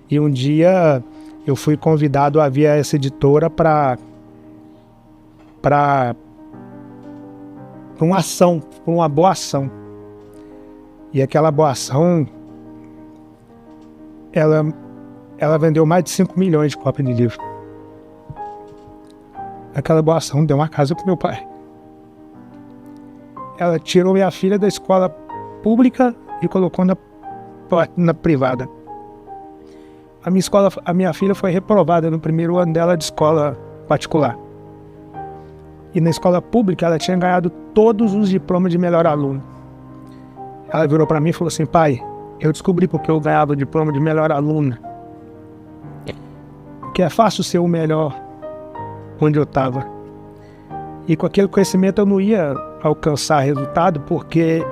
E um dia eu fui convidado a vir a essa editora para uma boa ação. E aquela boa ação, ela vendeu mais de 5 milhões de cópias de livro. Aquela boa ação deu uma casa pro meu pai. Ela tirou minha filha da escola pública e colocou na privada. A minha filha foi reprovada no primeiro ano dela de escola particular. E na escola pública ela tinha ganhado todos os diplomas de melhor aluno. Ela virou para mim e falou assim: pai, eu descobri porque eu ganhava o diploma de melhor aluna. Que é fácil ser o melhor onde eu estava. E com aquele conhecimento eu não ia alcançar resultado, porque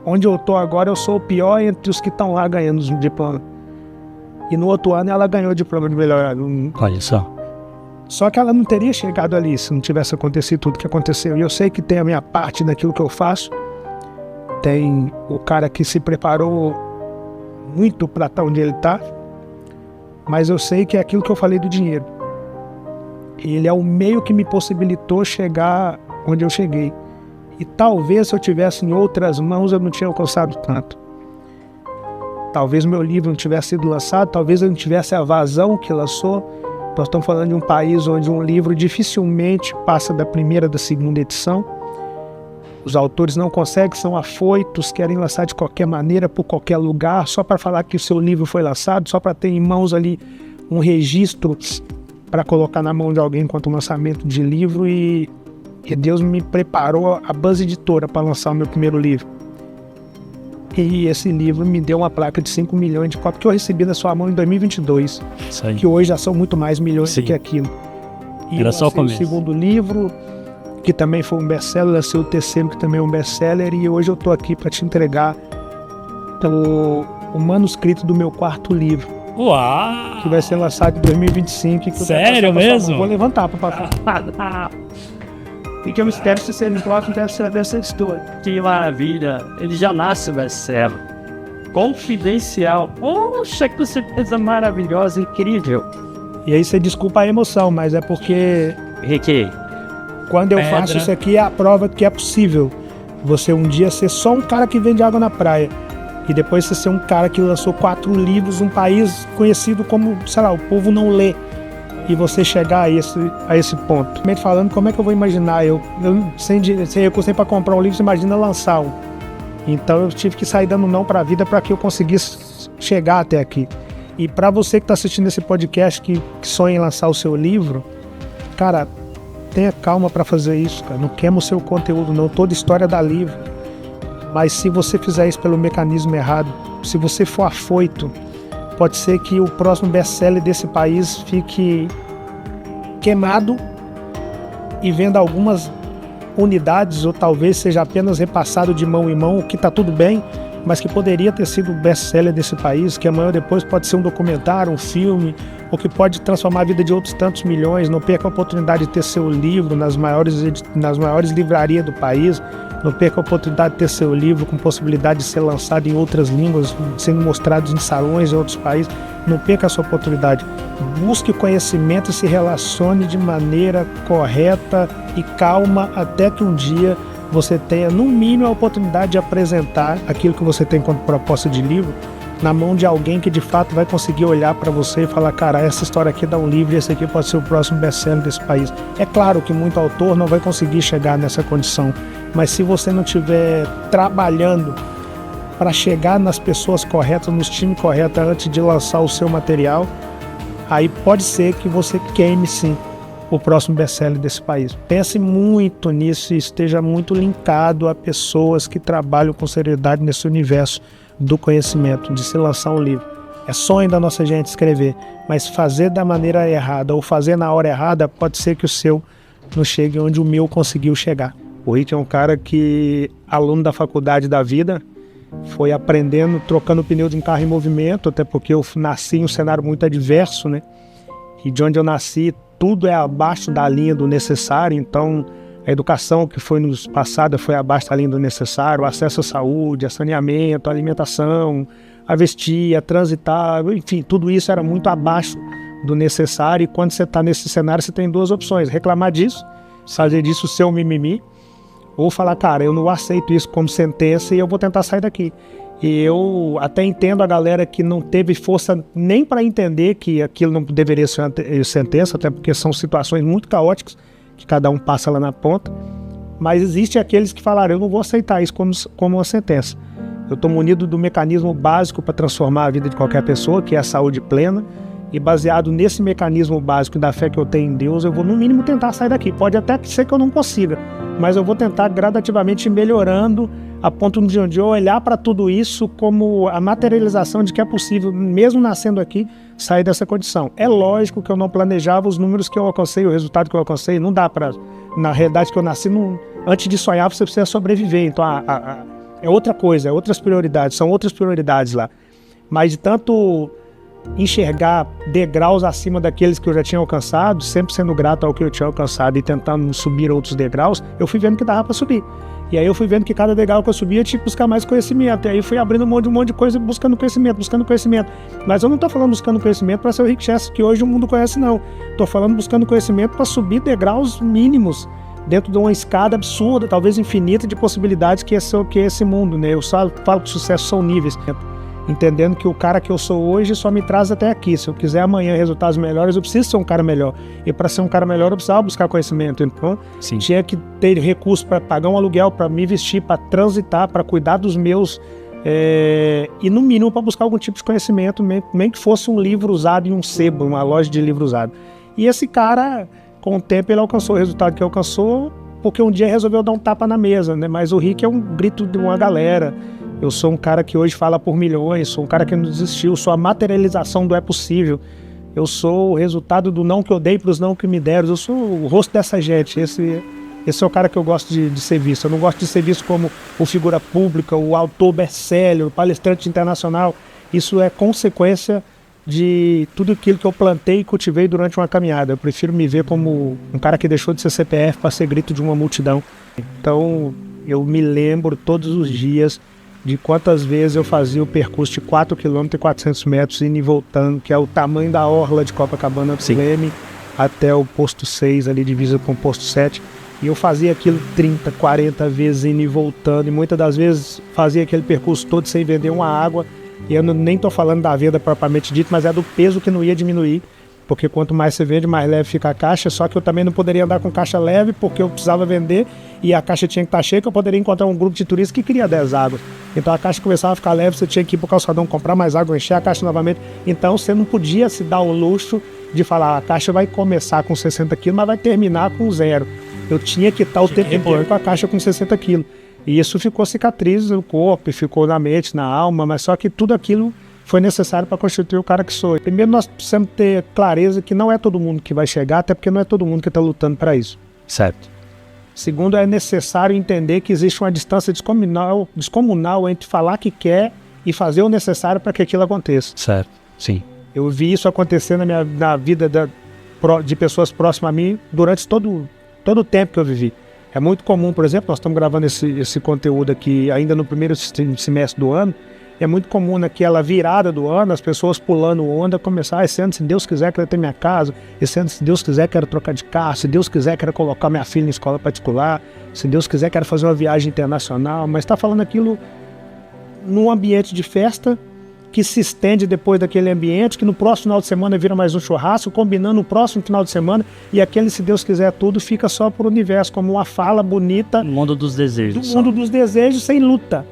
onde eu estou agora eu sou o pior entre os que estão lá ganhando os diplomas. E no outro ano ela ganhou o diploma de melhor aluno. Olha só. Só que ela não teria chegado ali se não tivesse acontecido tudo que aconteceu. E eu sei que tem a minha parte naquilo que eu faço. Tem o cara que se preparou muito para estar onde ele está. Mas eu sei que é aquilo que eu falei do dinheiro. Ele é o meio que me possibilitou chegar onde eu cheguei. E talvez se eu tivesse em outras mãos eu não tinha alcançado tanto. Talvez meu livro não tivesse sido lançado, talvez eu não tivesse a vazão que lançou. Nós estamos falando de um país onde um livro dificilmente passa da primeira, da segunda edição. Os autores não conseguem, são afoitos, querem lançar de qualquer maneira, por qualquer lugar, só para falar que o seu livro foi lançado, só para ter em mãos ali um registro para colocar na mão de alguém enquanto lançamento de livro. E Deus me preparou a Buzz Editora para lançar o meu primeiro livro. E esse livro me deu uma placa de 5 milhões de cópias que eu recebi da sua mão em 2022. Isso aí. Que hoje já são muito mais milhões do que aquilo. E era só o começo. O segundo livro, que também foi um best-seller, lancei o terceiro, que também é um best-seller, e hoje eu estou aqui para te entregar o manuscrito do meu quarto livro. Uau! Que vai ser lançado em 2025. Que sério mesmo? Vou levantar para passar. E que eu espero que você me coloque dessa história. Que maravilha! Ele já nasce best-seller. Confidencial. Poxa, que certeza maravilhosa, incrível. E aí você desculpa a emoção, mas é porque... Ricky, quando eu faço isso aqui é a prova que é possível você um dia ser só um cara que vende água na praia e depois você ser um cara que lançou 4 livros, um país conhecido como, sei lá, o povo não lê, e você chegar a esse ponto. Falando, como é que eu vou imaginar? Eu sem recurso para comprar um livro, você imagina lançar um. Então eu tive que sair dando não para a vida para que eu conseguisse chegar até aqui. E para você que está assistindo esse podcast que sonha em lançar o seu livro, cara, tenha calma para fazer isso, cara. Não queima o seu conteúdo, não. Toda história dá livro. Mas se você fizer isso pelo mecanismo errado, se você for afoito, pode ser que o próximo best-seller desse país fique queimado e venda algumas unidades, ou talvez seja apenas repassado de mão em mão, o que está tudo bem, mas que poderia ter sido o best-seller desse país, que amanhã ou depois pode ser um documentário, um filme, ou que pode transformar a vida de outros tantos milhões. Não perca a oportunidade de ter seu livro nas maiores livrarias do país. Não perca a oportunidade de ter seu livro com possibilidade de ser lançado em outras línguas, sendo mostrado em salões em outros países. Não perca a sua oportunidade. Busque conhecimento e se relacione de maneira correta e calma até que um dia você tenha, no mínimo, a oportunidade de apresentar aquilo que você tem como proposta de livro na mão de alguém que de fato vai conseguir olhar para você e falar: cara, essa história aqui dá um livro e esse aqui pode ser o próximo best-seller desse país. É claro que muito autor não vai conseguir chegar nessa condição, mas se você não estiver trabalhando para chegar nas pessoas corretas, nos times corretos antes de lançar o seu material, aí pode ser que você queime sim o próximo best-seller desse país. Pense muito nisso e esteja muito linkado a pessoas que trabalham com seriedade nesse universo do conhecimento, de se lançar um livro. É sonho da nossa gente escrever, mas fazer da maneira errada ou fazer na hora errada, pode ser que o seu não chegue onde o meu conseguiu chegar. O Rick é um cara que, aluno da faculdade da vida, foi aprendendo, trocando pneu de um carro em movimento, até porque eu nasci em um cenário muito adverso, né? E de onde eu nasci, tudo é abaixo da linha do necessário, então a educação que foi nos passada foi abaixo da linha do necessário, o acesso à saúde, a saneamento, a alimentação, a vestir, a transitar, enfim, tudo isso era muito abaixo do necessário. E quando você está nesse cenário, você tem duas opções: reclamar disso, fazer disso o seu mimimi, ou falar, cara, eu não aceito isso como sentença e eu vou tentar sair daqui. E eu até entendo a galera que não teve força nem para entender que aquilo não deveria ser uma sentença, até porque são situações muito caóticas que cada um passa lá na ponta. Mas existem aqueles que falaram, eu não vou aceitar isso como uma sentença. Eu estou munido do mecanismo básico para transformar a vida de qualquer pessoa, que é a saúde plena. E baseado nesse mecanismo básico da fé que eu tenho em Deus, eu vou no mínimo tentar sair daqui. Pode até ser que eu não consiga, mas eu vou tentar gradativamente ir melhorando a ponto de eu olhar para tudo isso como a materialização de que é possível, mesmo nascendo aqui, sair dessa condição. É lógico que eu não planejava os números que eu alcancei, o resultado que eu alcancei. Não dá para... Na realidade que eu nasci, antes de sonhar, você precisa sobreviver. Então é outra coisa, é outras prioridades, são outras prioridades lá. Mas de tanto enxergar degraus acima daqueles que eu já tinha alcançado, sempre sendo grato ao que eu tinha alcançado e tentando subir outros degraus, eu fui vendo que dava para subir. E aí eu fui vendo que cada degrau que eu subia eu tinha que buscar mais conhecimento. E aí fui abrindo um monte de coisa, buscando conhecimento. Mas eu não estou falando buscando conhecimento para ser o Rick Chester que hoje o mundo conhece, não. Estou falando buscando conhecimento para subir degraus mínimos dentro de uma escada absurda, talvez infinita, de possibilidades que é esse mundo, né? Eu só falo que sucesso são níveis, entendendo que o cara que eu sou hoje só me traz até aqui. Se eu quiser amanhã resultados melhores, eu preciso ser um cara melhor. E para ser um cara melhor, eu precisava buscar conhecimento. Então, tinha que ter recurso para pagar um aluguel, para me vestir, para transitar, para cuidar dos meus... e no mínimo para buscar algum tipo de conhecimento, nem que fosse um livro usado em um sebo, uma loja de livro usado. E esse cara, com o tempo, ele alcançou o resultado que alcançou, porque um dia resolveu dar um tapa na mesa, né? Mas o Rick é um grito de uma galera. Eu sou um cara que hoje fala por milhões, sou um cara que não desistiu, sou a materialização do é possível. Eu sou o resultado do não que eu dei para os não que me deram. Eu sou o rosto dessa gente. Esse é o cara que eu gosto de ser visto. Eu não gosto de ser visto como o figura pública, o autor best-seller, o palestrante internacional. Isso é consequência de tudo aquilo que eu plantei e cultivei durante uma caminhada. Eu prefiro me ver como um cara que deixou de ser CPF para ser grito de uma multidão. Então, eu me lembro todos os dias de quantas vezes eu fazia o percurso de 4 km e 400 metros indo e voltando, que é o tamanho da orla de Copacabana do Leme, até o posto 6, ali divisa com o posto 7. E eu fazia aquilo 30, 40 vezes indo e voltando, e muitas das vezes fazia aquele percurso todo sem vender uma água. E eu nem estou falando da venda propriamente dito, mas é do peso que não ia diminuir, porque quanto mais você vende, mais leve fica a caixa. Só que eu também não poderia andar com caixa leve, porque eu precisava vender e a caixa tinha que estar cheia, que eu poderia encontrar um grupo de turistas que queria 10 águas. Então a caixa começava a ficar leve, você tinha que ir para o calçadão comprar mais água, encher a caixa novamente. Então você não podia se dar o luxo de falar, a caixa vai começar com 60 quilos, mas vai terminar com 0. Eu tinha que estar o tempo inteiro com a caixa com 60 quilos. E isso ficou cicatriz no corpo, ficou na mente, na alma, mas só que tudo aquilo foi necessário para constituir o cara que sou. Primeiro, nós precisamos ter clareza que não é todo mundo que vai chegar, até porque não é todo mundo que está lutando para isso. Certo. Segundo, é necessário entender que existe uma distância descomunal entre falar que quer e fazer o necessário para que aquilo aconteça. Certo, sim. Eu vi isso acontecer na vida de pessoas próximas a mim durante todo o tempo que eu vivi. É muito comum, por exemplo, nós estamos gravando esse conteúdo aqui ainda no primeiro semestre do ano. É muito comum naquela virada do ano, as pessoas pulando onda, começar, esse ano, se Deus quiser, quero ter minha casa, esse ano, se Deus quiser, quero trocar de carro, se Deus quiser, quero colocar minha filha em escola particular, se Deus quiser, quero fazer uma viagem internacional, mas está falando aquilo num ambiente de festa, que se estende depois daquele ambiente, que no próximo final de semana vira mais um churrasco, combinando o próximo final de semana, e aquele, se Deus quiser tudo, fica só pro universo, como uma fala bonita. No mundo dos desejos. Do mundo dos desejos, sem luta.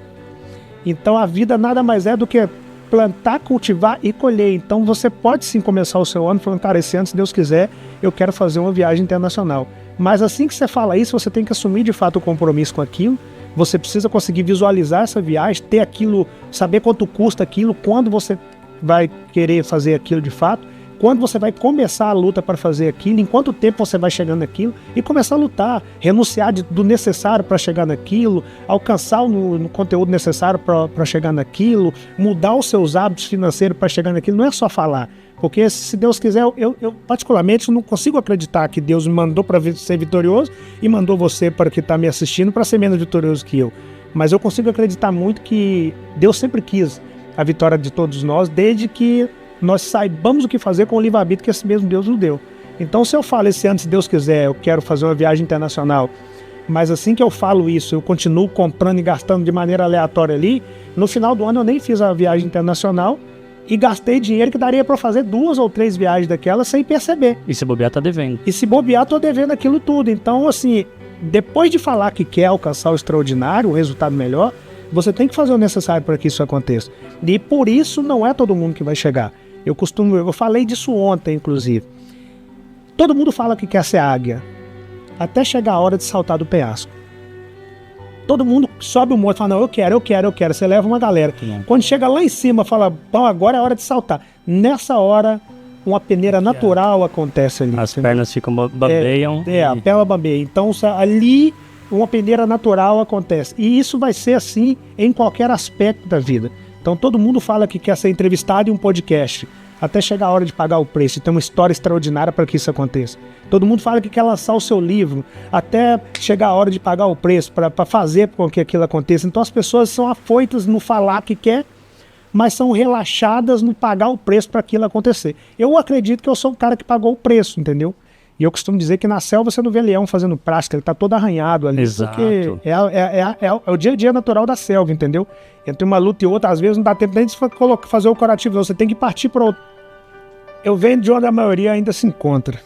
Então a vida nada mais é do que plantar, cultivar e colher. Então você pode sim começar o seu ano falando, cara, esse ano, se Deus quiser, eu quero fazer uma viagem internacional. Mas assim que você fala isso, você tem que assumir de fato o compromisso com aquilo. Você precisa conseguir visualizar essa viagem, ter aquilo, saber quanto custa aquilo, quando você vai querer fazer aquilo de fato, quando você vai começar a luta para fazer aquilo, em quanto tempo você vai chegar naquilo e começar a lutar, renunciar do necessário para chegar naquilo, alcançar o conteúdo necessário para chegar naquilo, mudar os seus hábitos financeiros para chegar naquilo. Não é só falar, porque se Deus quiser, eu particularmente não consigo acreditar que Deus me mandou para ser vitorioso e mandou você para que está me assistindo para ser menos vitorioso que eu. Mas eu consigo acreditar muito que Deus sempre quis a vitória de todos nós, desde que nós saibamos o que fazer com o livre-arbítrio que esse mesmo Deus nos deu. Então, se eu falo esse ano, se Deus quiser, eu quero fazer uma viagem internacional, mas assim que eu falo isso, eu continuo comprando e gastando de maneira aleatória ali, no final do ano eu nem fiz a viagem internacional e gastei dinheiro que daria para fazer 2 ou 3 viagens daquelas sem perceber. E se bobear, tá devendo. E se bobear, tô devendo aquilo tudo. Então, assim, depois de falar que quer alcançar o extraordinário, o resultado melhor, você tem que fazer o necessário para que isso aconteça. E por isso não é todo mundo que vai chegar. Eu falei disso ontem, inclusive. Todo mundo fala que quer ser águia, até chegar a hora de saltar do penhasco. Todo mundo sobe o morro e fala, não, eu quero. Você leva uma galera. Quando chega lá em cima, fala, bom, agora é a hora de saltar. Nessa hora, uma peneira natural acontece ali. As pernas ficam bambeiam. A perna bambeia. Então, ali, uma peneira natural acontece. E isso vai ser assim em qualquer aspecto da vida. Então, todo mundo fala que quer ser entrevistado em um podcast, até chegar a hora de pagar o preço. Tem uma história extraordinária para que isso aconteça. Todo mundo fala que quer lançar o seu livro, até chegar a hora de pagar o preço, para fazer com que aquilo aconteça. Então, as pessoas são afoitas no falar que quer, mas são relaxadas no pagar o preço para aquilo acontecer. Eu acredito que eu sou o cara que pagou o preço, entendeu? E eu costumo dizer que na selva você não vê leão fazendo prática, ele tá todo arranhado ali. Exato. Porque é o dia a dia natural da selva, entendeu? Entre uma luta e outra, às vezes não dá tempo nem de fazer o curativo, não. Você tem que partir para outro. Eu venho de onde a maioria ainda se encontra.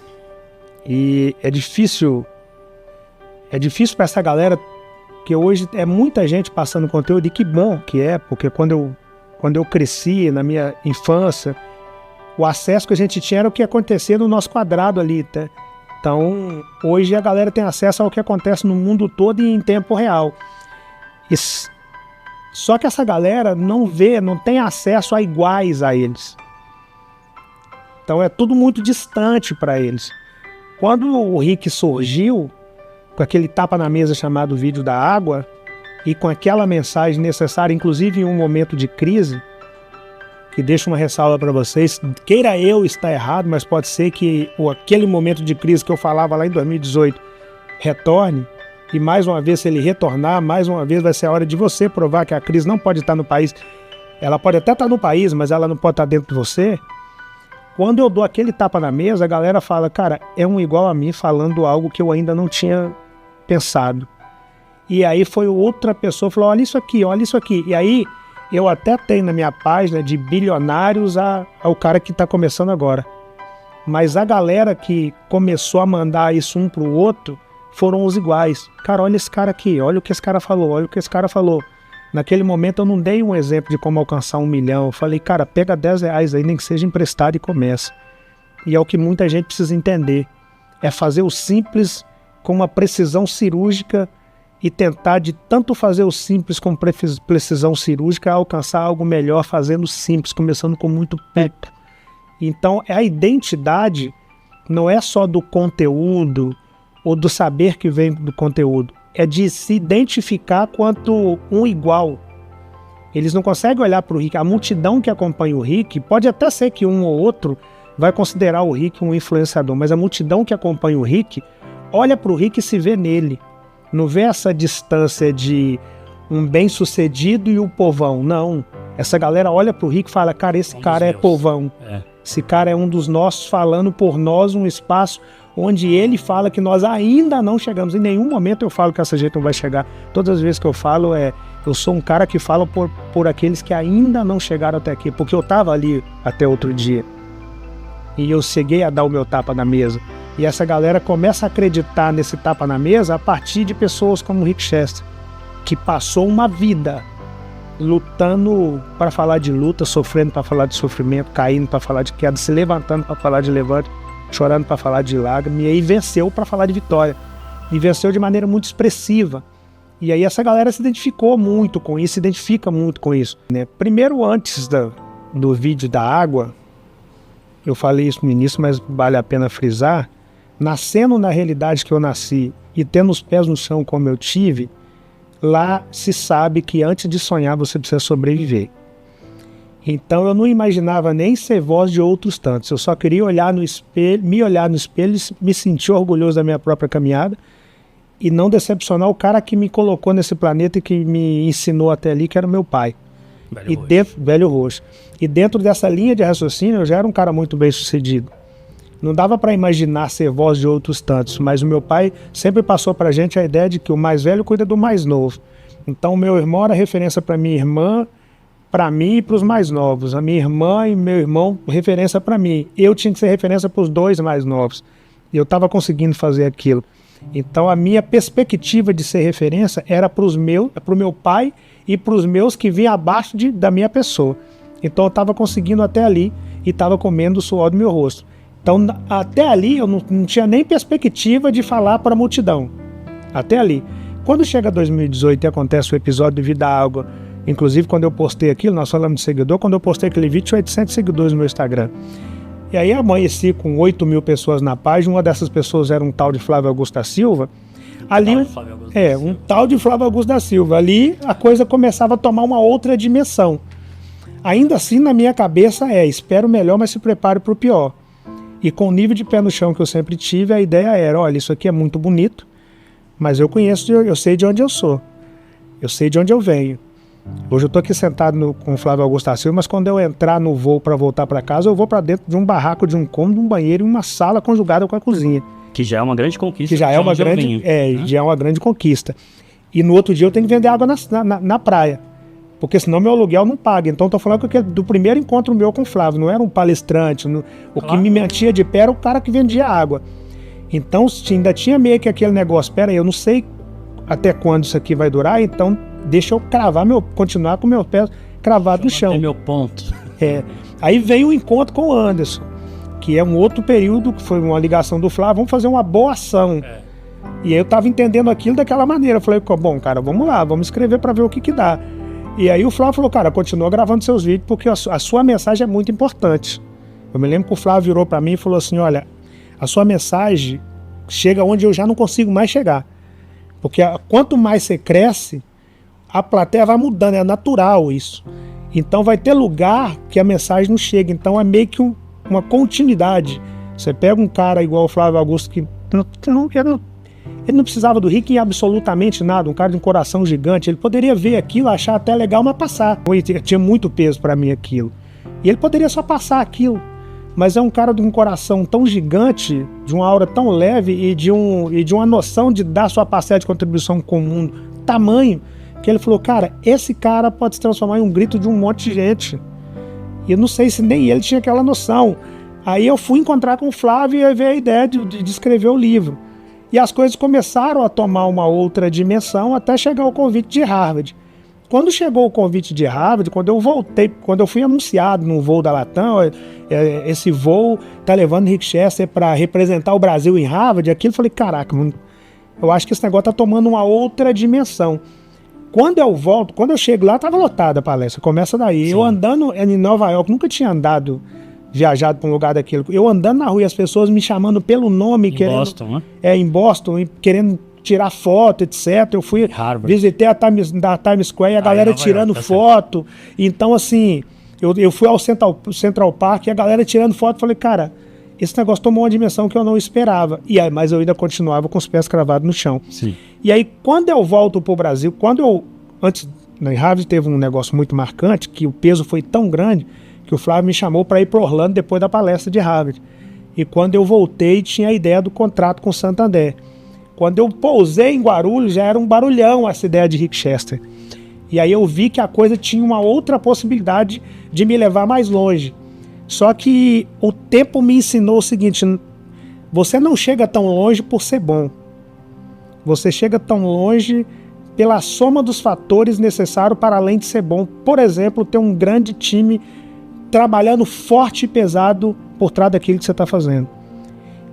E é difícil para essa galera, que hoje é muita gente passando conteúdo, e que bom que é, porque quando eu cresci, na minha infância, o acesso que a gente tinha era o que acontecia no nosso quadrado ali, tá? Então, hoje a galera tem acesso ao que acontece no mundo todo e em tempo real. Só que essa galera não tem acesso a iguais a eles. Então é tudo muito distante para eles. Quando o Rick surgiu, com aquele tapa na mesa chamado Vídeo da Água, e com aquela mensagem necessária, inclusive em um momento de crise, que deixa uma ressalva para vocês, queira eu estar errado, mas pode ser que aquele momento de crise que eu falava lá em 2018 retorne, e mais uma vez, se ele retornar, mais uma vez vai ser a hora de você provar que a crise não pode estar no país. Ela pode até estar no país, mas ela não pode estar dentro de você. Quando eu dou aquele tapa na mesa, a galera fala, cara, é um igual a mim falando algo que eu ainda não tinha pensado. E aí foi outra pessoa que falou, olha isso aqui. E aí eu até tenho na minha página de bilionários ao cara que está começando agora. Mas a galera que começou a mandar isso um pro outro foram os iguais. Cara, olha esse cara aqui, olha o que esse cara falou, Naquele momento eu não dei um exemplo de como alcançar 1 milhão. Eu falei, cara, pega R$10 aí, nem que seja emprestado, e começa. E é o que muita gente precisa entender. É fazer o simples com uma precisão cirúrgica e tentar de tanto fazer o simples com precisão cirúrgica alcançar algo melhor fazendo simples, começando com muito pouco. Então, a identidade não é só do conteúdo ou do saber que vem do conteúdo. É de se identificar quanto um igual. Eles não conseguem olhar para o Rick. A multidão que acompanha o Rick, pode até ser que um ou outro vai considerar o Rick um influenciador, mas a multidão que acompanha o Rick olha para o Rick e se vê nele. Não vê essa distância de um bem-sucedido e o povão. Não. Essa galera olha para o Rick e fala, cara, esse cara é povão. Esse cara é um dos nossos, falando por nós um espaço onde ele fala que nós ainda não chegamos. Em nenhum momento eu falo que essa gente não vai chegar. Todas as vezes que eu falo, eu sou um cara que fala por aqueles que ainda não chegaram até aqui, porque eu estava ali até outro dia. E eu cheguei a dar o meu tapa na mesa. E essa galera começa a acreditar nesse tapa na mesa a partir de pessoas como o Rick Chester, que passou uma vida lutando para falar de luta, sofrendo para falar de sofrimento, caindo para falar de queda, se levantando para falar de levante, chorando para falar de lágrima, e aí venceu para falar de vitória. E venceu de maneira muito expressiva. E aí essa galera se identificou muito com isso, se identifica muito com isso, né? Primeiro, antes do vídeo da água, eu falei isso no início, mas vale a pena frisar, nascendo na realidade que eu nasci e tendo os pés no chão como eu tive, lá se sabe que antes de sonhar você precisa sobreviver. Então eu não imaginava nem ser voz de outros tantos. Eu só queria olhar no espelho, me sentir orgulhoso da minha própria caminhada e não decepcionar o cara que me colocou nesse planeta e que me ensinou até ali, que era o meu pai. Velho Roxo. E dentro dessa linha de raciocínio, eu já era um cara muito bem sucedido. Não dava para imaginar ser voz de outros tantos, mas o meu pai sempre passou pra gente a ideia de que o mais velho cuida do mais novo. Então, o meu irmão era referência para minha irmã, para mim e para os mais novos. A minha irmã e meu irmão, referência para mim. Eu tinha que ser referência para os dois mais novos. E eu estava conseguindo fazer aquilo. Então, a minha perspectiva de ser referência era para o meu pai e para os meus que vinham abaixo da minha pessoa. Então, eu estava conseguindo até ali e estava comendo o suor do meu rosto. Então, até ali, eu não tinha nem perspectiva de falar para a multidão. Até ali. Quando chega 2018 e acontece o episódio de Vida Água, inclusive quando eu postei aquilo, nós falamos de seguidor, quando eu postei aquele vídeo, tinha 800 seguidores no meu Instagram. E aí amanheci com 8 mil pessoas na página, uma dessas pessoas era um tal de Flávio Augusto da Silva. Um tal de Flávio Augusto da Silva. Ali a coisa começava a tomar uma outra dimensão. Ainda assim, na minha cabeça espero o melhor, mas se prepare para o pior. E com o nível de pé no chão que eu sempre tive, a ideia era, olha, isso aqui é muito bonito, mas eu sei de onde eu sou. Eu sei de onde eu venho. Hoje eu estou aqui sentado com o Flávio Augusto da Silva, mas quando eu entrar no voo para voltar para casa, eu vou para dentro de um barraco, de um cômodo, um banheiro e uma sala conjugada com a cozinha. Que já é uma grande conquista. Já é uma grande conquista. E no outro dia eu tenho que vender água na praia, porque senão meu aluguel não paga. Então estou falando do primeiro encontro meu com o Flávio, não era um palestrante. O que me mantinha de pé era o cara que vendia água. Então ainda tinha meio que aquele negócio, pera aí, eu não sei até quando isso aqui vai durar, então deixa eu continuar com meus pés cravados no chão. Meu ponto. Aí veio o encontro com o Anderson, que é um outro período, que foi uma ligação do Flávio, vamos fazer uma boa ação. E aí eu tava entendendo aquilo daquela maneira. Eu falei, bom, cara, vamos lá, vamos escrever para ver o que dá. E aí o Flávio falou, cara, continua gravando seus vídeos, porque a sua mensagem é muito importante. Eu me lembro que o Flávio virou para mim e falou assim, olha, a sua mensagem chega onde eu já não consigo mais chegar. Porque quanto mais você cresce, a plateia vai mudando, é natural isso. Então vai ter lugar que a mensagem não chega. Então é meio que uma continuidade. Você pega um cara igual o Flávio Augusto, que ele não precisava do Rick em absolutamente nada, um cara de um coração gigante. Ele poderia ver aquilo, achar até legal, mas passar. Tinha muito peso para mim aquilo. E ele poderia só passar aquilo. Mas é um cara de um coração tão gigante, de uma aura tão leve e de uma noção de dar sua parcela de contribuição com o mundo, tamanho, que ele falou, cara, esse cara pode se transformar em um grito de um monte de gente. E eu não sei se nem ele tinha aquela noção. Aí eu fui encontrar com o Flávio e veio a ideia de escrever o livro. E as coisas começaram a tomar uma outra dimensão até chegar o convite de Harvard. Quando chegou o convite de Harvard, quando eu fui anunciado num voo da Latam, esse voo tá levando Rick Chester para representar o Brasil em Harvard, aquilo eu falei, caraca, eu acho que esse negócio tá tomando uma outra dimensão. Quando eu chego lá, tava lotada a palestra, começa daí. Sim. Eu andando em Nova York, nunca tinha viajado para um lugar daquele. Eu andando na rua e as pessoas me chamando pelo nome. Boston, né? Em Boston, querendo tirar foto, etc. Eu fui, visitei a Times Square e a galera tirando foto. Então, assim, eu fui ao Central Park e a galera tirando foto. Falei, cara, esse negócio tomou uma dimensão que eu não esperava. Mas eu ainda continuava com os pés cravados no chão. Sim. E aí, quando eu volto pro Brasil, antes, em Harvard teve um negócio muito marcante, que o peso foi tão grande, que o Flávio me chamou para ir para Orlando depois da palestra de Harvard. E quando eu voltei, tinha a ideia do contrato com o Santander. Quando eu pousei em Guarulhos, já era um barulhão essa ideia de Rick Chester. E aí eu vi que a coisa tinha uma outra possibilidade de me levar mais longe. Só que o tempo me ensinou o seguinte, você não chega tão longe por ser bom. Você chega tão longe pela soma dos fatores necessários para além de ser bom. Por exemplo, ter um grande time trabalhando forte e pesado por trás daquilo que você está fazendo.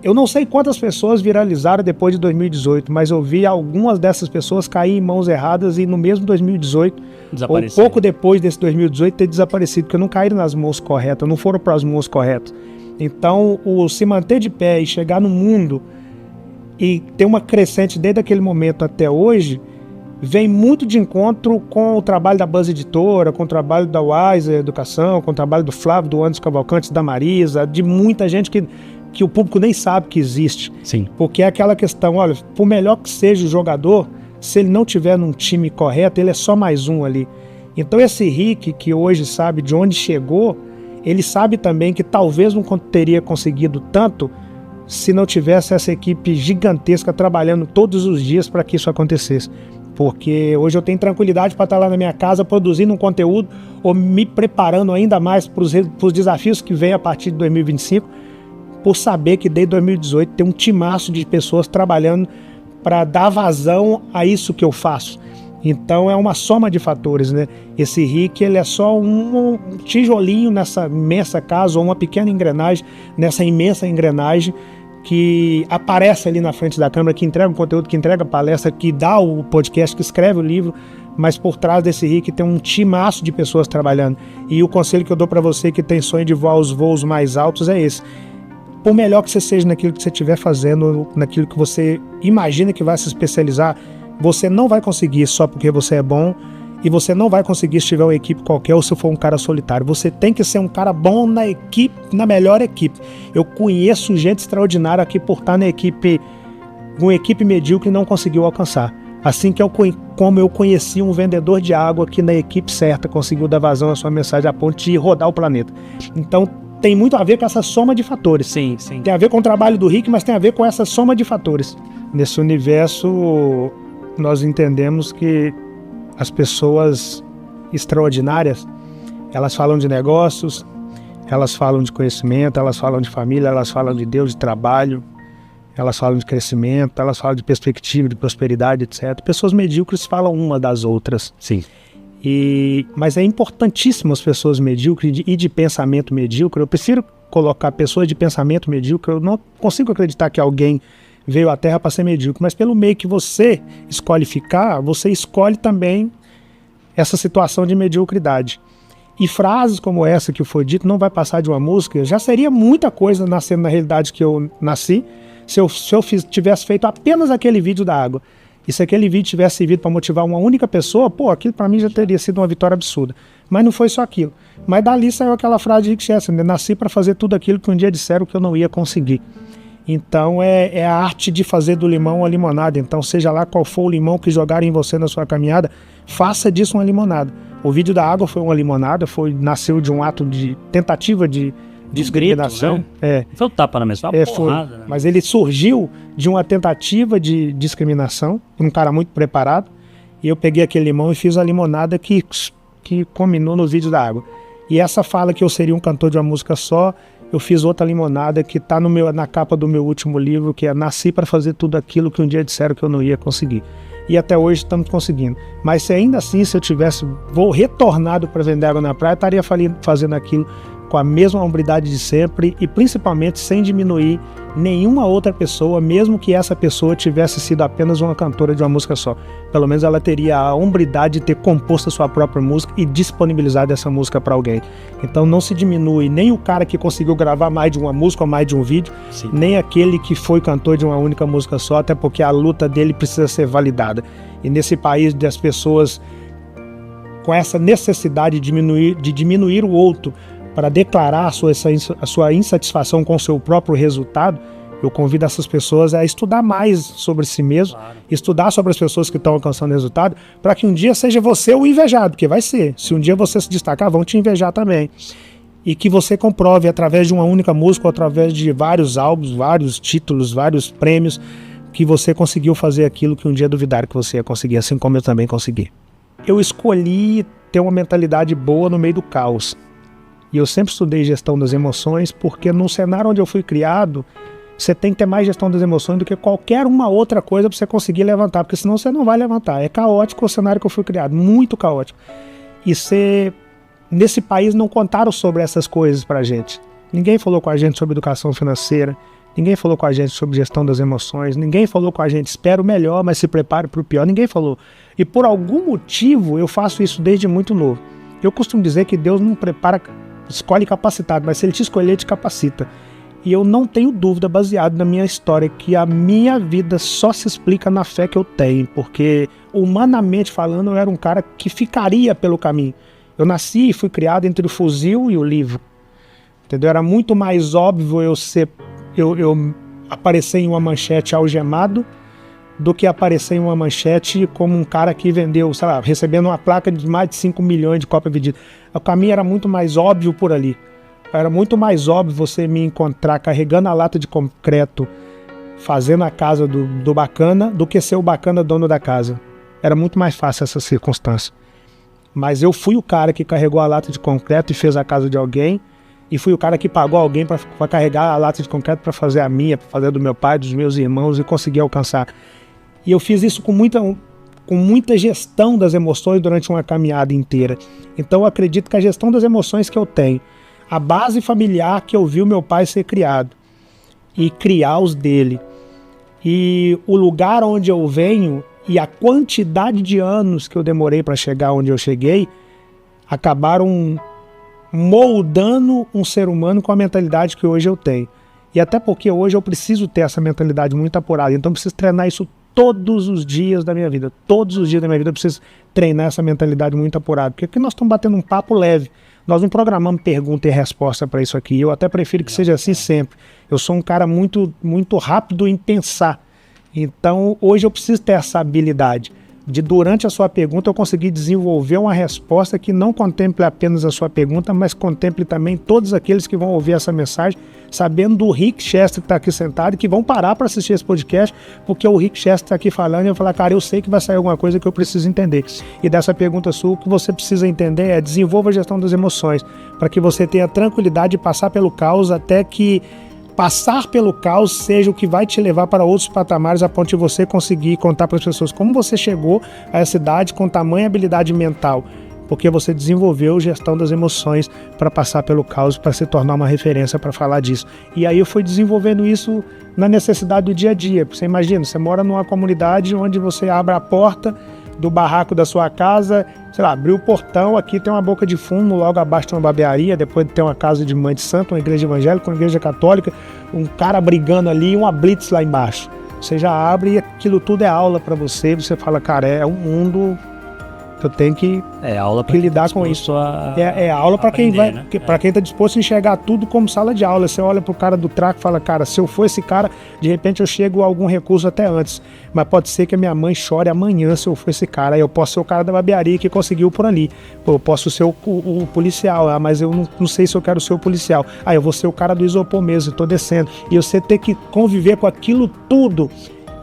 Eu não sei quantas pessoas viralizaram depois de 2018, mas eu vi algumas dessas pessoas cair em mãos erradas e no mesmo 2018, ou pouco depois desse 2018, ter desaparecido, porque não caíram nas mãos corretas, não foram para as mãos corretas. Então, o se manter de pé e chegar no mundo e ter uma crescente desde aquele momento até hoje, vem muito de encontro com o trabalho da Buzz Editora, com o trabalho da Wise Educação, com o trabalho do Flávio, do Anderson Cavalcante, da Marisa, de muita gente que o público nem sabe que existe. Sim. Porque é aquela questão, olha, por melhor que seja o jogador, se ele não tiver num time correto, ele é só mais um ali. Então esse Rick, que hoje sabe de onde chegou, ele sabe também que talvez não teria conseguido tanto se não tivesse essa equipe gigantesca trabalhando todos os dias para que isso acontecesse. Porque hoje eu tenho tranquilidade para estar lá na minha casa produzindo um conteúdo ou me preparando ainda mais para os desafios que vêm a partir de 2025, por saber que desde 2018 tem um timaço de pessoas trabalhando para dar vazão a isso que eu faço. Então é uma soma de fatores, né? Esse Rick, ele é só um tijolinho nessa imensa casa, ou uma pequena engrenagem nessa imensa engrenagem que aparece ali na frente da câmera, que entrega o conteúdo, que entrega a palestra, que dá o podcast, que escreve o livro, mas por trás desse Rick tem um timaço de pessoas trabalhando. E o conselho que eu dou para você que tem sonho de voar os voos mais altos é esse: por melhor que você seja naquilo que você estiver fazendo, naquilo que você imagina que vai se especializar, você não vai conseguir só porque você é bom, e você não vai conseguir se tiver uma equipe qualquer ou se for um cara solitário. Você tem que ser um cara bom na equipe, na melhor equipe. Eu conheço gente extraordinária aqui por estar na equipe, uma equipe medíocre e não conseguiu alcançar. Assim que como eu conheci um vendedor de água que na equipe certa conseguiu dar vazão à sua mensagem a ponto de rodar o planeta. Então tem muito a ver com essa soma de fatores. Sim. Tem a ver com o trabalho do Rick, mas tem a ver com essa soma de fatores. Nesse universo, nós entendemos que as pessoas extraordinárias, elas falam de negócios, elas falam de conhecimento, elas falam de família, elas falam de Deus, de trabalho, elas falam de crescimento, elas falam de perspectiva, de prosperidade, etc. Pessoas medíocres falam uma das outras. Sim. Mas é importantíssimo as pessoas medíocres e de pensamento medíocre. Eu prefiro colocar pessoas de pensamento medíocre. Eu não consigo acreditar que alguém veio à Terra para ser medíocre, mas pelo meio que você escolhe ficar, você escolhe também essa situação de mediocridade. E frases como essa que foi dito, não vai passar de uma música, já seria muita coisa nascendo na realidade que eu nasci, se eu tivesse feito apenas aquele vídeo da água. E se aquele vídeo tivesse servido para motivar uma única pessoa, aquilo para mim já teria sido uma vitória absurda. Mas não foi só aquilo. Mas dali saiu aquela frase de Rick Chester, né? Nasci para fazer tudo aquilo que um dia disseram que eu não ia conseguir. Então é a arte de fazer do limão uma limonada. Então seja lá qual for o limão que jogarem em você na sua caminhada, faça disso uma limonada. O vídeo da água foi uma limonada, nasceu de um ato de tentativa de discriminação. Né? Foi um tapa na mesa, uma porrada, né? Mas ele surgiu de uma tentativa de discriminação, por um cara muito preparado, e eu peguei aquele limão e fiz a limonada que combinou no vídeo da água. E essa fala que eu seria um cantor de uma música só, eu fiz outra limonada que está na capa do meu último livro, que é Nasci para fazer tudo aquilo que um dia disseram que eu não ia conseguir. E até hoje estamos conseguindo. Mas se ainda assim, se eu tivesse retornado para vender água na praia, estaria fazendo aquilo com a mesma hombridade de sempre e principalmente sem diminuir nenhuma outra pessoa, mesmo que essa pessoa tivesse sido apenas uma cantora de uma música só. Pelo menos ela teria a hombridade de ter composto a sua própria música e disponibilizado essa música para alguém. Então não se diminui nem o cara que conseguiu gravar mais de uma música ou mais de um vídeo, sim, nem aquele que foi cantor de uma única música só, até porque a luta dele precisa ser validada. E nesse país das pessoas com essa necessidade de diminuir o outro para declarar a sua insatisfação com o seu próprio resultado, eu convido essas pessoas a estudar mais sobre si mesmo, claro, estudar sobre as pessoas que estão alcançando resultado, para que um dia seja você o invejado, porque vai ser. Se um dia você se destacar, vão te invejar também. E que você comprove através de uma única música, ou através de vários álbuns, vários títulos, vários prêmios, que você conseguiu fazer aquilo que um dia duvidaram que você ia conseguir, assim como eu também consegui. Eu escolhi ter uma mentalidade boa no meio do caos. E eu sempre estudei gestão das emoções, porque no cenário onde eu fui criado, você tem que ter mais gestão das emoções do que qualquer uma outra coisa para você conseguir levantar, porque senão você não vai levantar. É caótico o cenário que eu fui criado, muito caótico. E nesse país não contaram sobre essas coisas pra gente. Ninguém falou com a gente sobre educação financeira, ninguém falou com a gente sobre gestão das emoções, ninguém falou com a gente, espera o melhor, mas se prepare para o pior, ninguém falou. E por algum motivo eu faço isso desde muito novo. Eu costumo dizer que Deus não escolhe capacitado, mas se Ele te escolher, Ele te capacita. E eu não tenho dúvida, baseado na minha história, que a minha vida só se explica na fé que eu tenho, porque humanamente falando eu era um cara que ficaria pelo caminho. Eu nasci e fui criado entre o fuzil e o livro, entendeu? Era muito mais óbvio eu aparecer em uma manchete algemado do que aparecer em uma manchete como um cara que vendeu, sei lá, recebendo uma placa de mais de 5 milhões de cópias vendidas. O caminho era muito mais óbvio por ali. Era muito mais óbvio você me encontrar carregando a lata de concreto, fazendo a casa do bacana, do que ser o bacana dono da casa. Era muito mais fácil essa circunstância. Mas eu fui o cara que carregou a lata de concreto e fez a casa de alguém, e fui o cara que pagou alguém para carregar a lata de concreto para fazer a minha, para fazer a do meu pai, dos meus irmãos, e conseguir alcançar. E eu fiz isso com muita gestão das emoções durante uma caminhada inteira. Então eu acredito que a gestão das emoções que eu tenho, a base familiar que eu vi o meu pai ser criado, e criar os dele, e o lugar onde eu venho, e a quantidade de anos que eu demorei para chegar onde eu cheguei, acabaram moldando um ser humano com a mentalidade que hoje eu tenho. E até porque hoje eu preciso ter essa mentalidade muito apurada, então eu preciso treinar isso todos os dias da minha vida. Todos os dias da minha vida eu preciso treinar essa mentalidade muito apurada, porque aqui nós estamos batendo um papo leve. Nós não programamos pergunta e resposta para isso aqui. Eu até prefiro que seja assim sempre. Eu sou um cara muito, muito rápido em pensar. Então, hoje eu preciso ter essa habilidade de, durante a sua pergunta, eu conseguir desenvolver uma resposta que não contemple apenas a sua pergunta, mas contemple também todos aqueles que vão ouvir essa mensagem, sabendo do Rick Chester que está aqui sentado e que vão parar para assistir esse podcast, porque o Rick Chester está aqui falando e eu vou falar, cara, eu sei que vai sair alguma coisa que eu preciso entender. E dessa pergunta sua, o que você precisa entender é desenvolva a gestão das emoções, para que você tenha tranquilidade de passar pelo caos até que passar pelo caos seja o que vai te levar para outros patamares, a ponto de você conseguir contar para as pessoas como você chegou a essa idade com tamanha habilidade mental, porque você desenvolveu gestão das emoções para passar pelo caos, para se tornar uma referência para falar disso. E aí eu fui desenvolvendo isso na necessidade do dia a dia. Você imagina, você mora numa comunidade onde você abre a porta do barraco da sua casa, sei lá, abriu o portão, aqui tem uma boca de fumo, logo abaixo tem uma barbearia, depois tem uma casa de mãe de santo, uma igreja evangélica, uma igreja católica, um cara brigando ali e uma blitz lá embaixo. Você já abre e aquilo tudo é aula para você, você fala, cara, é um mundo que eu tenho que lidar com isso. É aula para quem vai, né? Para quem está disposto a enxergar tudo como sala de aula. Você olha pro cara do track e fala, cara, se eu for esse cara, de repente eu chego a algum recurso até antes. Mas pode ser que a minha mãe chore amanhã se eu for esse cara. Eu posso ser o cara da barbearia que conseguiu por ali. Eu posso ser o policial, mas eu não sei se eu quero ser o policial. Eu vou ser o cara do isopor mesmo, estou descendo. E você ter que conviver com aquilo tudo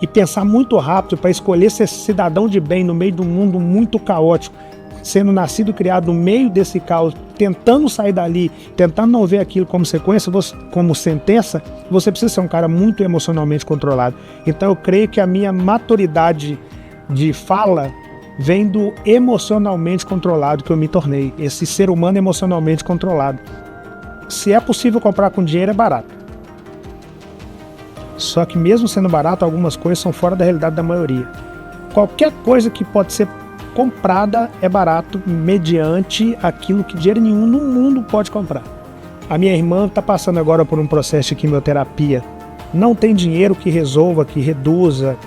e pensar muito rápido para escolher ser cidadão de bem no meio de um mundo muito caótico, sendo nascido e criado no meio desse caos, tentando sair dali, tentando não ver aquilo como sequência, como sentença, você precisa ser um cara muito emocionalmente controlado. Então eu creio que a minha maturidade de fala vem do emocionalmente controlado que eu me tornei, esse ser humano emocionalmente controlado. Se é possível comprar com dinheiro, é barato. Só que mesmo sendo barato, algumas coisas são fora da realidade da maioria. Qualquer coisa que pode ser comprada é barato mediante aquilo que dinheiro nenhum no mundo pode comprar. A minha irmã está passando agora por um processo de quimioterapia. Não tem dinheiro que resolva, que reduza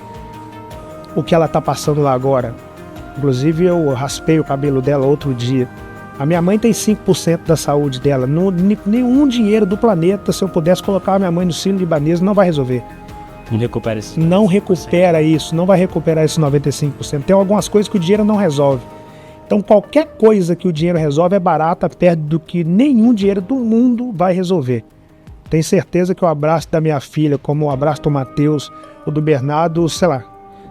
o que ela está passando lá agora. Inclusive eu raspei o cabelo dela outro dia. A minha mãe tem 5% da saúde dela. Nenhum dinheiro do planeta, se eu pudesse colocar a minha mãe no sírio-libanês, não vai resolver. Não recupera isso. Não recupera isso, não vai recuperar esses 95%. Tem algumas coisas que o dinheiro não resolve. Então qualquer coisa que o dinheiro resolve é barata perto do que nenhum dinheiro do mundo vai resolver. Tenho certeza que o abraço da minha filha, como o abraço do Matheus ou do Bernardo, sei lá,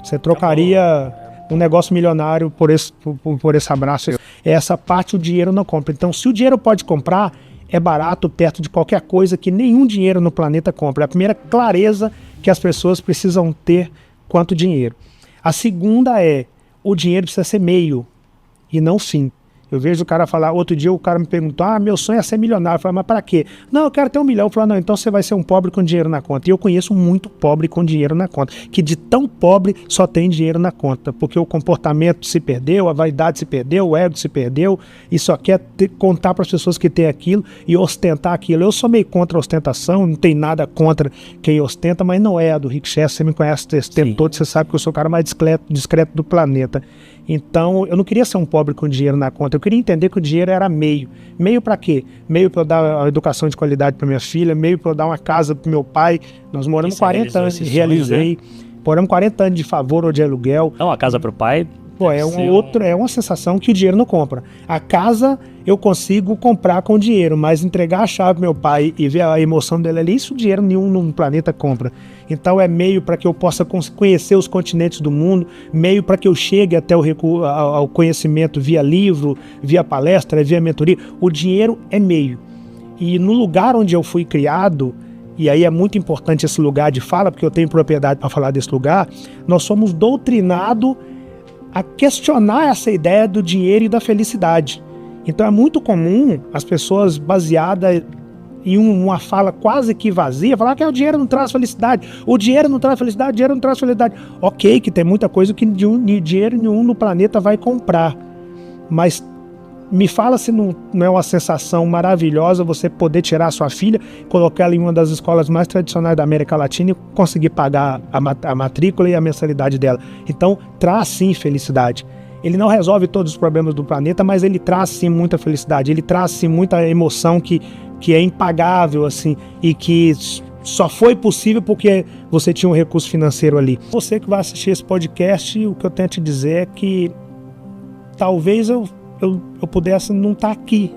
você trocaria um negócio milionário por esse abraço. Essa parte o dinheiro não compra. Então, se o dinheiro pode comprar, é barato perto de qualquer coisa que nenhum dinheiro no planeta compra. É a primeira clareza que as pessoas precisam ter quanto dinheiro. A segunda é, o dinheiro precisa ser meio e não fim. Eu vejo o cara falar, outro dia o cara me perguntou, meu sonho é ser milionário. Eu falei, mas para quê? Não, eu quero ter 1 milhão. Eu falei, não, então você vai ser um pobre com dinheiro na conta. E eu conheço muito pobre com dinheiro na conta, que de tão pobre só tem dinheiro na conta, porque o comportamento se perdeu, a vaidade se perdeu, o ego se perdeu, e só quer contar para as pessoas que tem aquilo e ostentar aquilo. Eu sou meio contra a ostentação, não tem nada contra quem ostenta, mas não é a do Rick Chester. Você me conhece esse tempo todo, você sabe que eu sou o cara mais discreto do planeta. Então, eu não queria ser um pobre com dinheiro na conta, eu queria entender que o dinheiro era meio. Meio para quê? Meio para eu dar a educação de qualidade para minha filha, meio para eu dar uma casa para meu pai. Nós moramos 40 anos, realizei. Temporamos 40 anos de favor ou de aluguel. Então, a casa pro pai... Pô, é uma sensação que o dinheiro não compra. A casa eu consigo comprar com dinheiro, mas entregar a chave pro meu pai e ver a emoção dele ali, isso dinheiro nenhum no planeta compra. Então é meio para que eu possa conhecer os continentes do mundo, meio para que eu chegue até ao conhecimento via livro, via palestra, via mentoria. O dinheiro é meio. E no lugar onde eu fui criado, e aí é muito importante esse lugar de fala, porque eu tenho propriedade para falar desse lugar, nós somos doutrinados a questionar essa ideia do dinheiro e da felicidade. Então é muito comum as pessoas baseadas em uma fala quase que vazia, falar que o dinheiro não traz felicidade, o dinheiro não traz felicidade, o dinheiro não traz felicidade. Ok, que tem muita coisa que dinheiro nenhum no planeta vai comprar, mas me fala se não é uma sensação maravilhosa você poder tirar a sua filha, colocar ela em uma das escolas mais tradicionais da América Latina e conseguir pagar a matrícula e a mensalidade dela. Então, traz sim felicidade. Ele não resolve todos os problemas do planeta, mas ele traz sim muita felicidade, ele traz sim muita emoção que é impagável, assim, e que só foi possível porque você tinha um recurso financeiro ali. Você que vai assistir esse podcast, o que eu tenho a te dizer é que talvez eu pudesse não estar aqui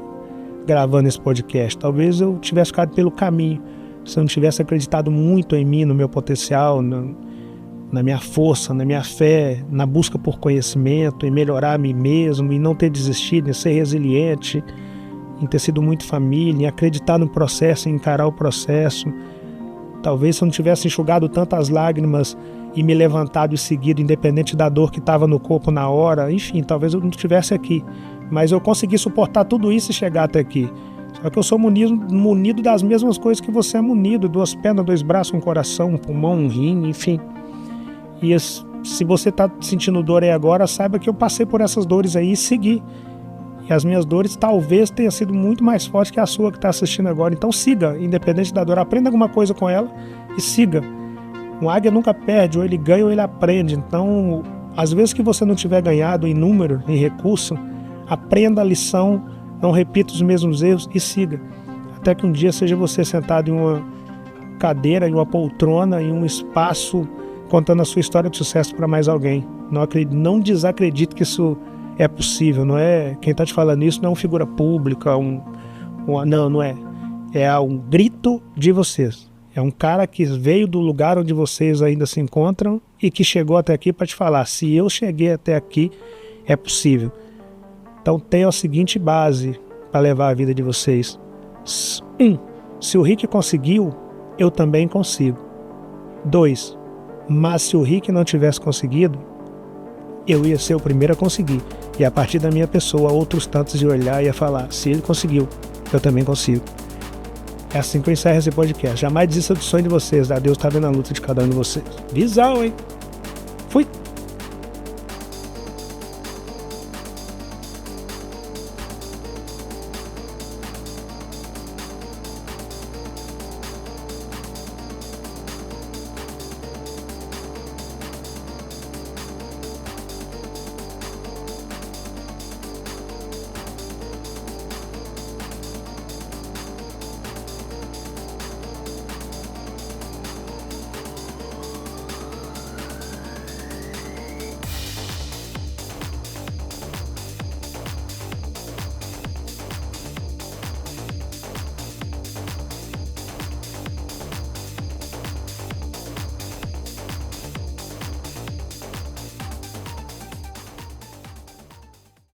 gravando esse podcast. Talvez eu tivesse ficado pelo caminho. Se eu não tivesse acreditado muito em mim, no meu potencial, na minha força, na minha fé, na busca por conhecimento, em melhorar a mim mesmo, em não ter desistido, em ser resiliente, em ter sido muito família, em acreditar no processo, em encarar o processo. Talvez se eu não tivesse enxugado tantas lágrimas e me levantado e seguido, independente da dor que estava no corpo na hora, enfim, talvez eu não estivesse aqui. Mas eu consegui suportar tudo isso e chegar até aqui. Só que eu sou munido das mesmas coisas que você é munido, 2 pernas, 2 braços, um coração, um pulmão, um rim, enfim. E se você está sentindo dor aí agora, saiba que eu passei por essas dores aí e segui. E as minhas dores talvez tenham sido muito mais fortes que a sua que está assistindo agora. Então siga, independente da dor, aprenda alguma coisa com ela e siga. Um águia nunca perde, ou ele ganha ou ele aprende. Então, às vezes que você não tiver ganhado em número, em recurso, aprenda a lição, não repita os mesmos erros e siga. Até que um dia seja você sentado em uma cadeira, em uma poltrona, em um espaço, contando a sua história de sucesso para mais alguém. Não desacredite que isso é possível. Não é, quem está te falando isso não é uma figura pública, não é. É um grito de vocês. É um cara que veio do lugar onde vocês ainda se encontram e que chegou até aqui para te falar, se eu cheguei até aqui, é possível. Então tenha a seguinte base para levar a vida de vocês. 1. Se o Rick conseguiu, eu também consigo. 2. Mas se o Rick não tivesse conseguido, eu ia ser o primeiro a conseguir. E a partir da minha pessoa, outros tantos iam olhar e ia falar, se ele conseguiu, eu também consigo. É assim que eu encerro esse podcast. Jamais desista do sonho de vocês. Deus está vendo a luta de cada um de vocês. Visão, hein? Fui!